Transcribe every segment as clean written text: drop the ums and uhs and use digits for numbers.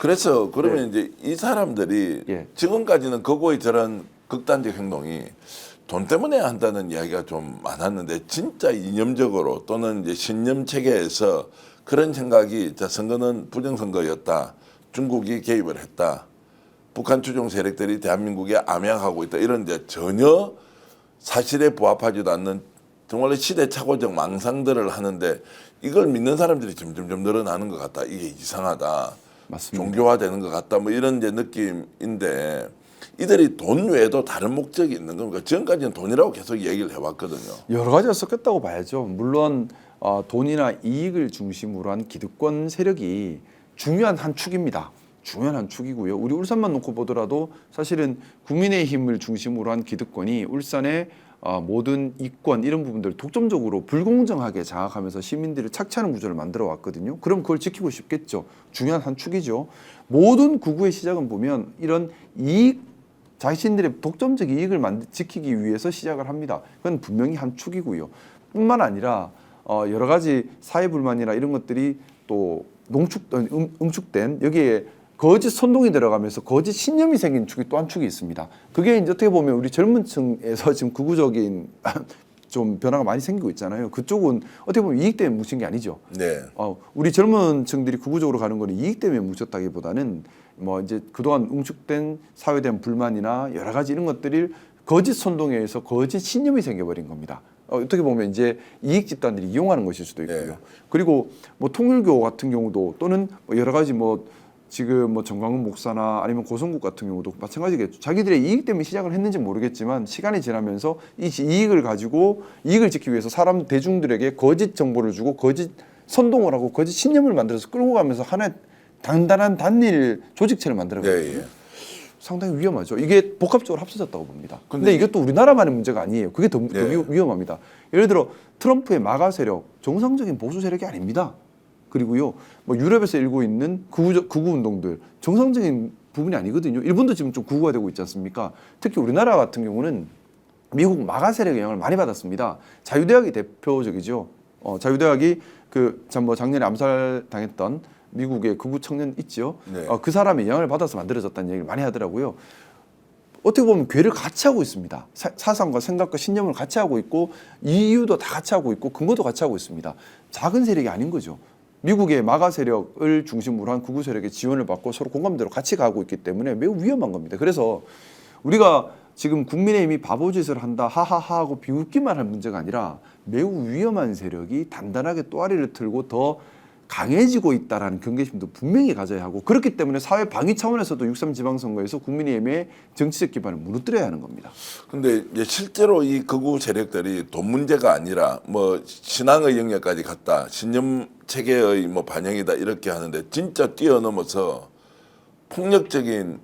그래서 그러면 이제 이 사람들이 지금까지는 거고의 저런 극단적 행동이 돈 때문에 한다는 이야기가 좀 많았는데 진짜 이념적으로 또는 이제 신념 체계에서 그런 생각이 자 선거는 부정선거였다. 중국이 개입을 했다. 북한 추종 세력들이 대한민국에 암약하고 있다. 이런 이제 전혀 사실에 부합하지도 않는 정말 시대착오적 망상들을 하는데 이걸 믿는 사람들이 점점 늘어나는 것 같다. 이게 이상하다. 맞습니다. 종교화되는 것 같다. 뭐 이런 이제 느낌인데 이들이 돈 외에도 다른 목적이 있는 겁니까? 지금까지는 돈이라고 계속 얘기를 해왔거든요. 여러 가지가 섞였다고 봐야죠. 물론 돈이나 이익을 중심으로 한 기득권 세력이 중요한 한 축입니다. 중요한 한 축이고요. 우리 울산만 놓고 보더라도 사실은 국민의힘을 중심으로 한 기득권이 울산의 모든 이권 이런 부분들을 독점적으로 불공정하게 장악하면서 시민들을 착취하는 구조를 만들어 왔거든요. 그럼 그걸 지키고 싶겠죠. 중요한 한 축이죠. 모든 구구의 시작은 보면 이런 이익 자신들의 독점적 이익을 지키기 위해서 시작을 합니다. 그건 분명히 한 축이고요. 뿐만 아니라 여러 가지 사회 불만이나 이런 것들이 또 응축된 여기에 거짓 선동이 들어가면서 거짓 신념이 생긴 축이 또 한 축이 있습니다. 그게 이제 어떻게 보면 우리 젊은 층에서 지금 극우적인 좀 변화가 많이 생기고 있잖아요. 그쪽은 어떻게 보면 이익 때문에 뭉친 게 아니죠. 네. 우리 젊은 층들이 극우적으로 가는 거는 이익 때문에 뭉쳤다기보다는 뭐 이제 그동안 응축된 사회에 대한 불만이나 여러 가지 이런 것들이 거짓 선동에 의해서 거짓 신념이 생겨버린 겁니다. 어떻게 보면 이제 이익 집단들이 이용하는 것일 수도 있고요. 네. 그리고 뭐 통일교 같은 경우도 또는 뭐 여러 가지 뭐 지금 뭐 정광훈 목사나 아니면 고성국 같은 경우도 마찬가지겠죠. 자기들의 이익 때문에 시작을 했는지 모르겠지만 시간이 지나면서 이 이익을 가지고 이익을 지키기 위해서 사람 대중들에게 거짓 정보를 주고 거짓 선동을 하고 거짓 신념을 만들어서 끌고 가면서 하나의 단단한 단일 조직체를 만들어가거든요. 예. 상당히 위험하죠. 이게 복합적으로 합쳐졌다고 봅니다. 근데 이것도 우리나라만의 문제가 아니에요. 그게 더 위험합니다. 예를 들어 트럼프의 마가 세력, 정상적인 보수 세력이 아닙니다. 그리고요, 뭐 유럽에서 일고 있는 극우 운동들 정상적인 부분이 아니거든요. 일본도 지금 좀 극우가 되고 있지 않습니까? 특히 우리나라 같은 경우는 미국 마가 세력의 영향을 많이 받았습니다. 자유대학이 대표적이죠. 자유대학이 작년에 암살 당했던 미국의 극우 청년 있죠. 네. 그 사람의 영향을 받아서 만들어졌다는 얘기를 많이 하더라고요. 어떻게 보면 괴를 같이 하고 있습니다. 사상과 생각과 신념을 같이 하고 있고 이유도 다 같이 하고 있고 근거도 같이 하고 있습니다. 작은 세력이 아닌 거죠. 미국의 마가 세력을 중심으로 한 극우 세력의 지원을 받고 서로 공감대로 같이 가고 있기 때문에 매우 위험한 겁니다. 그래서 우리가 지금 국민의힘이 바보짓을 한다 하하하 하고 비웃기만 할 문제가 아니라 매우 위험한 세력이 단단하게 또아리를 틀고 더 강해지고 있다라는 경계심도 분명히 가져야 하고 그렇기 때문에 사회 방위 차원에서도 6.3 지방선거에서 국민의힘의 정치적 기반을 무너뜨려야 하는 겁니다. 근데 이제 실제로 이 극우 세력들이 돈 문제가 아니라 뭐 신앙의 영역까지 갔다. 신념 체계의 뭐 반영이다 이렇게 하는데 진짜 뛰어넘어서 폭력적인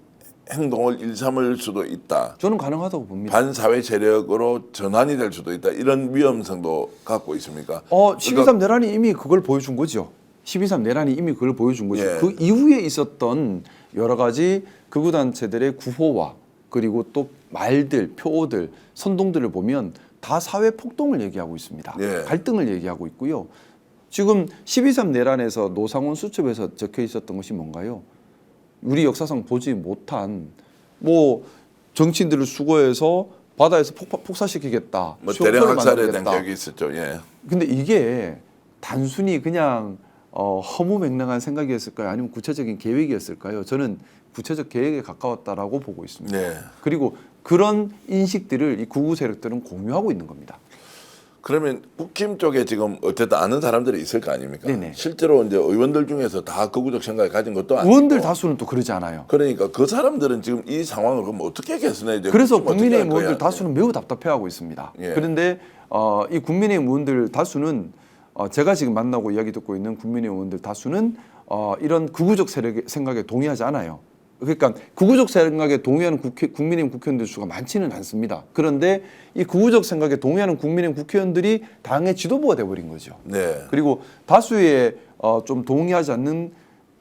행동을 일삼을 수도 있다. 저는 가능하다고 봅니다. 반사회 세력으로 전환이 될 수도 있다. 이런 위험성도 갖고 있습니까? 12.3 내란이 이미 그걸 보여준 거죠. 12.3 내란이 이미 그걸 보여준 거죠. 예. 그 이후에 있었던 여러 가지 극우단체들의 구호와 그리고 또 말들, 표어들, 선동들을 보면 다 사회 폭동을 얘기하고 있습니다. 예. 갈등을 얘기하고 있고요. 지금 12.3 내란에서 노상원 수첩에서 적혀 있었던 것이 뭔가요? 우리 역사상 보지 못한 뭐 정치인들을 수거해서 바다에서 폭사시키겠다. 뭐 대량 학살에 대한 계획이 있었죠. 예. 근데 이게 단순히 그냥 허무맹랑한 생각이었을까요? 아니면 구체적인 계획이었을까요? 저는 구체적 계획에 가까웠다라고 보고 있습니다. 네. 그리고 그런 인식들을 이 극우 세력들은 공유하고 있는 겁니다. 그러면 국힘 쪽에 지금 어쨌든 아는 사람들이 있을 거 아닙니까? 네네. 실제로 이제 의원들 중에서 다 극우적 생각을 가진 것도 아니고. 의원들 다수는 또 그러지 않아요. 그러니까 그 사람들은 지금 이 상황을 그럼 어떻게 개선해야 돼요? 그래서 어떻게 국민의힘 할 거야? 의원들 다수는 매우 답답해하고 있습니다. 예. 그런데 이 국민의힘 의원들 다수는 제가 지금 만나고 이야기 듣고 있는 국민의힘 의원들 다수는 이런 극우적 세력의 생각에 동의하지 않아요. 그러니까 극우적 생각에 동의하는 국민의힘 국회의원들 수가 많지는 않습니다. 그런데 이 극우적 생각에 동의하는 국민의힘 국회의원들이 당의 지도부가 돼버린 거죠. 네. 그리고 다수의 좀 동의하지 않는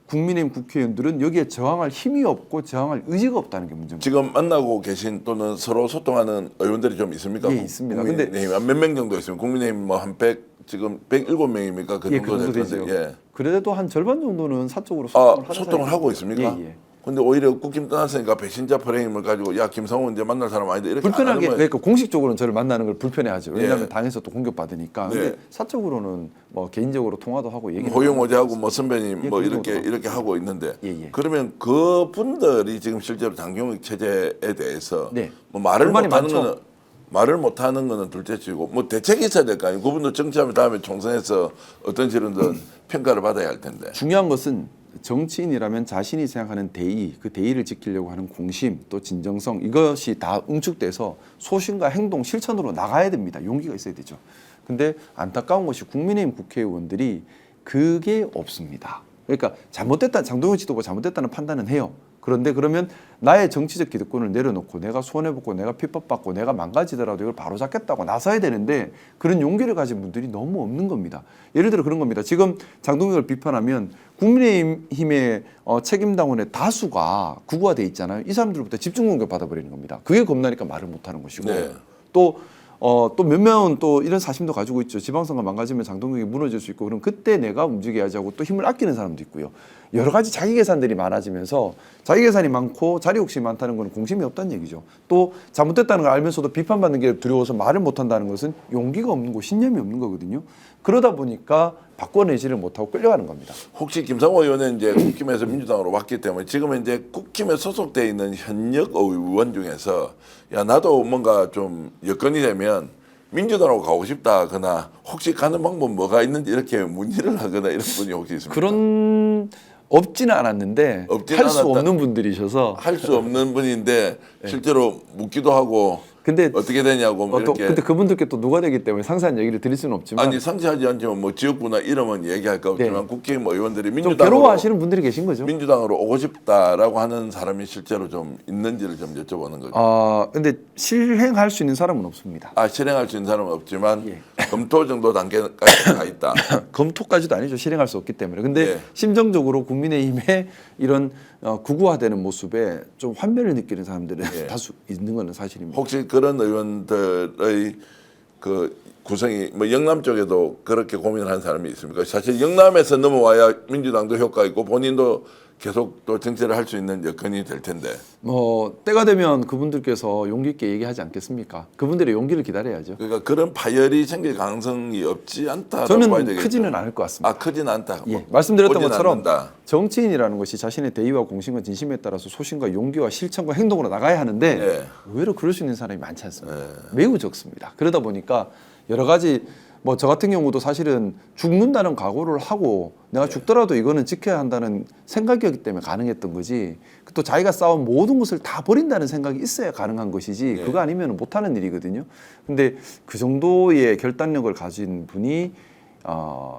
국민의힘 국회의원들은 여기에 저항할 힘이 없고 저항할 의지가 없다는 게 문제입니다. 지금 만나고 계신 또는 서로 소통하는 의원들이 좀 있습니까? 예, 있습니다. 국민의힘 몇 명 정도 있으면 국민의힘 뭐 한 100 지금 107명입니까? 그 예, 그 정도 될 되죠. 건데, 예. 그래도 한 절반 정도는 사적으로 소통을 하는 소통을 하고 사람이 있습니까? 예, 예. 근데 오히려 국힘 떠났으니까 배신자 프레임을 가지고 야 김상훈 이제 만날 사람 아닌데 이렇게 안 불편하게 하면 그러니까 공식적으로는 저를 만나는 걸 불편해하죠. 왜냐하면 예. 당에서 또 공격받으니까. 근데 네. 사적으로는 뭐 개인적으로 통화도 하고 얘기를 호용호재하고 뭐 선배님 예, 뭐 그 이렇게 정도로. 이렇게 하고 있는데 예, 예. 그러면 그 분들이 지금 실제로 장경익 체제에 대해서 네. 뭐 말을 불만이 못하는 많죠. 거는 말을 못하는 거는 둘째치고 뭐 대책이 있어야 될 거 아니에요. 그분도 정치하면 다음에 총선에서 어떤 식으로든 평가를 받아야 할 텐데. 중요한 것은 정치인이라면 자신이 생각하는 대의, 그 대의를 지키려고 하는 공심, 또 진정성 이것이 다 응축돼서 소신과 행동, 실천으로 나가야 됩니다. 용기가 있어야 되죠. 근데 안타까운 것이 국민의힘 국회의원들이 그게 없습니다. 그러니까 잘못됐다, 장동현 지도부가 잘못됐다는 판단은 해요. 그런데 그러면 나의 정치적 기득권을 내려놓고 내가 손해보고 내가 핍박받고 내가 망가지더라도 이걸 바로잡겠다고 나서야 되는데 그런 용기를 가진 분들이 너무 없는 겁니다. 예를 들어 그런 겁니다. 지금 장동혁을 비판하면 국민의힘의 책임당원의 다수가 극우화돼 있잖아요. 이 사람들부터 집중 공격 받아버리는 겁니다. 그게 겁나니까 말을 못하는 것이고 네. 또 몇 명은 또 이런 사심도 가지고 있죠. 지방선거 망가지면 장동혁이 무너질 수 있고 그럼 그때 내가 움직여야지 하고 또 힘을 아끼는 사람도 있고요. 여러 가지 자기 계산들이 많아지면서 자기 계산이 많고 자리 욕심이 많다는 건 공심이 없다는 얘기죠. 또 잘못됐다는 걸 알면서도 비판받는 게 두려워서 말을 못한다는 것은 용기가 없는 거, 신념이 없는 거거든요. 그러다 보니까 바꿔내지를 못하고 끌려가는 겁니다. 혹시 김상호 의원은 이제 국힘에서 민주당으로 왔기 때문에 지금은 이제 국힘에 소속돼 있는 현역 의원 중에서 야 나도 뭔가 좀 여건이 되면 민주당으로 가고 싶다거나 혹시 가는 방법 뭐가 있는지 이렇게 문의를 하거나 이런 분이 혹시 있습니까? 그런 없지는 않았는데 할 수 없는 분들이셔서 할 수 없는 분인데 실제로 묻기도 하고 근데 어떻게 되냐고 뭐 또 이렇게 근데 그분들께 또 누가 되기 때문에 상세한 얘기를 드릴 수는 없지만 아니 상세하지 않지만 뭐 지역구나 이름은 얘기할 거 없지만 국회의원 의원들이 좀 민주당으로 괴로워하시는 분들이 계신 거죠. 민주당으로 오고 싶다라고 하는 사람이 실제로 좀 있는지를 좀 여쭤보는 거죠. 근데 실행할 수 있는 사람은 없습니다. 실행할 수 있는 사람은 없지만 예. 검토 정도 단계까지 가 있다. 검토까지도 아니죠. 실행할 수 없기 때문에. 근데 예. 심정적으로 국민의힘의 이런 극우화되는 모습에 좀 환멸을 느끼는 사람들이 예. 다수 있는 것은 사실입니다. 혹시 그런 의원들의 그 구성이 뭐 영남 쪽에도 그렇게 고민을 하는 사람이 있습니까? 사실 영남에서 넘어와야 민주당도 효과 있고 본인도 계속 또 정치를 할 수 있는 여건이 될 텐데. 때가 되면 그분들께서 용기 있게 얘기하지 않겠습니까? 그분들의 용기를 기다려야죠. 그러니까 그런 파열이 생길 가능성이 없지 않다라고 저는 봐야 되겠죠. 크지는 않을 것 같습니다. 크진 않다. 예, 뭐 말씀드렸던 오진 것처럼 않는다. 정치인이라는 것이 자신의 대의와 공신과 진심에 따라서 소신과 용기와 실천과 행동으로 나가야 하는데 예. 의외로 그럴 수 있는 사람이 많지 않습니다. 매우 적습니다. 그러다 보니까 여러 가지 저 같은 경우도 사실은 죽는다는 각오를 하고 내가 죽더라도 이거는 지켜야 한다는 생각이었기 때문에 가능했던 거지 또 자기가 쌓은 모든 것을 다 버린다는 생각이 있어야 가능한 것이지 그거 아니면 못하는 일이거든요. 근데 그 정도의 결단력을 가진 분이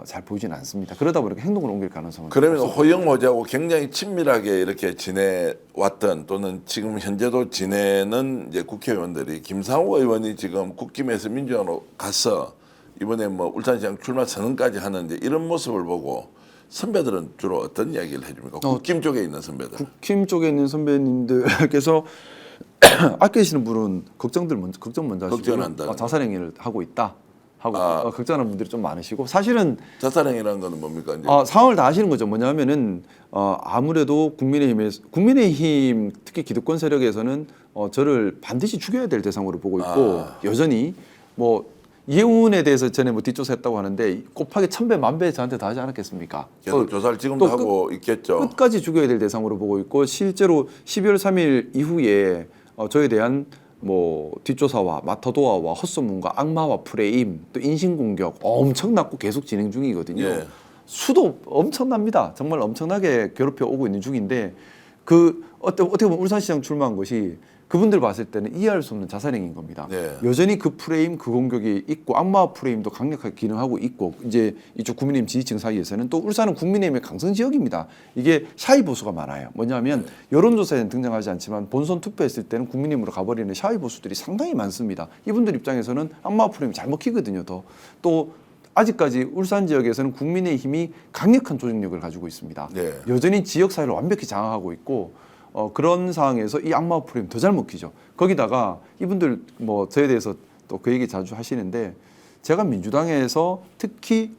잘 보이진 않습니다. 그러다 보니까 행동을 옮길 가능성은 그러면 호영호재하고 굉장히 친밀하게 이렇게 지내왔던 또는 지금 현재도 지내는 이제 국회의원들이 김상호 의원이 지금 국힘에서 민주당으로 가서 이번에 뭐 울산시장 출마 선언까지 하는 이제 이런 모습을 보고 선배들은 주로 어떤 이야기를 해줍니까? 국힘 쪽에 있는 선배들. 국힘 쪽에 있는 선배님들께서 아끼시는 분은 걱정 먼저 하시고 걱정한다. 자살행위를 하고 있다 하고 걱정하는 분들이 좀 많으시고 사실은 자살행위라는 거는 뭡니까? 이제 상황을 다 아시는 거죠. 뭐냐면은 아무래도 국민의힘 특히 기득권 세력에서는 저를 반드시 죽여야 될 대상으로 보고 있고 여전히 이해운에 대해서 전에 뒷조사했다고 하는데 곱하기 1000배, 1000배 저한테 다 하지 않았겠습니까? 계속 조사를 지금도 하고 있겠죠. 끝까지 죽여야 될 대상으로 보고 있고 실제로 12월 3일 이후에 저에 대한 뒷조사와 마타도아와 헛소문과 악마와 프레임 또 인신공격 엄청나고 계속 진행 중이거든요. 예. 수도 엄청납니다. 정말 엄청나게 괴롭혀 오고 있는 중인데 어떻게 보면 울산시장 출마한 것이 그분들 봤을 때는 이해할 수 없는 자살행위인 겁니다. 네. 여전히 그 프레임, 그 공격이 있고 악마 프레임도 강력하게 기능하고 있고 이제 이쪽 국민의힘 지지층 사이에서는 또 울산은 국민의힘의 강성 지역입니다. 이게 샤이 보수가 많아요. 뭐냐면 여론조사에는 등장하지 않지만 본선 투표했을 때는 국민의힘으로 가버리는 샤이 보수들이 상당히 많습니다. 이분들 입장에서는 악마 프레임이 잘 먹히거든요. 또 아직까지 울산 지역에서는 국민의힘이 강력한 조직력을 가지고 있습니다. 네. 여전히 지역 사회를 완벽히 장악하고 있고 그런 상황에서 이 악마 프레임 더 잘 먹히죠. 거기다가 이분들 저에 대해서 또 그 얘기 자주 하시는데 제가 민주당에서 특히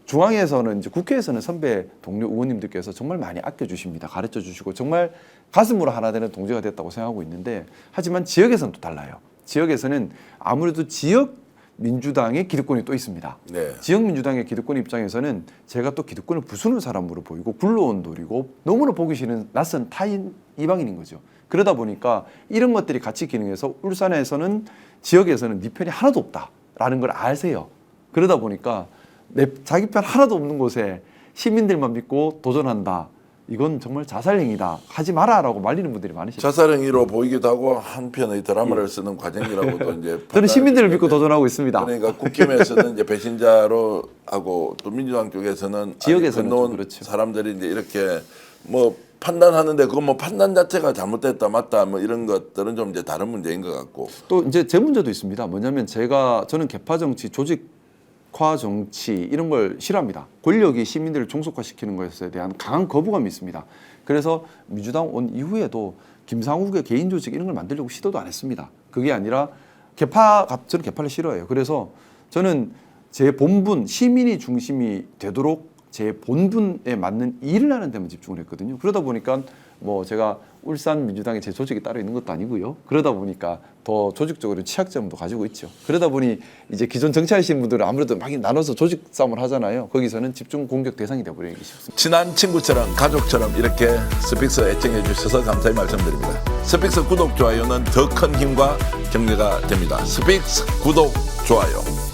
중앙에서는 이제 국회에서는 선배 동료 의원님들께서 정말 많이 아껴주십니다. 가르쳐 주시고 정말 가슴으로 하나 되는 동지가 됐다고 생각하고 있는데 하지만 지역에서는 또 달라요. 지역에서는 아무래도 지역 민주당의 기득권이 또 있습니다. 네. 지역 민주당의 기득권 입장에서는 제가 또 기득권을 부수는 사람으로 보이고 굴러온 돌이고 너무나 보기 싫은 낯선 타인 이방인인 거죠. 그러다 보니까 이런 것들이 같이 기능해서 울산에서는 지역에서는 네 편이 하나도 없다라는 걸 아세요. 그러다 보니까 자기 편 하나도 없는 곳에 시민들만 믿고 도전한다. 이건 정말 자살행위다. 하지 마라라고 말리는 분들이 많으시죠. 자살행위로 보이기도 하고 한편의 드라마를 쓰는 과정이라고도 이제 저는 시민들을 믿고 도전하고 있습니다. 그러니까 국힘에서는 이제 배신자로 하고 또 민주당 쪽에서는 지역에서는 건너온 좀 그렇죠. 사람들이 이제 이렇게 뭐 판단하는데 그건 뭐 판단 자체가 잘못됐다 맞다 뭐 이런 것들은 좀 이제 다른 문제인 것 같고 또 이제 제 문제도 있습니다. 뭐냐면 저는 개파 정치, 조직화 정치 이런 걸 싫어합니다. 권력이 시민들을 종속화시키는 것에 대한 강한 거부감이 있습니다. 그래서 민주당 온 이후에도 김상욱의 개인 조직 이런 걸 만들려고 시도도 안 했습니다. 그게 아니라 저는 개파를 싫어해요. 그래서 저는 제 본분 시민이 중심이 되도록 제 본분에 맞는 일을 하는 데만 집중을 했거든요. 그러다 보니까 뭐 제가 울산 민주당에 제 조직이 따로 있는 것도 아니고요. 그러다 보니까 더 조직적으로 취약점도 가지고 있죠. 그러다 보니 이제 기존 정치하시는 분들은 아무래도 막 나눠서 조직 싸움을 하잖아요. 거기서는 집중 공격 대상이 되어버리기 쉽습니다. 친한 친구처럼 가족처럼 이렇게 스픽스 애청해 주셔서 감사히 말씀드립니다. 스픽스 구독 좋아요는 더 큰 힘과 격려가 됩니다. 스픽스 구독 좋아요.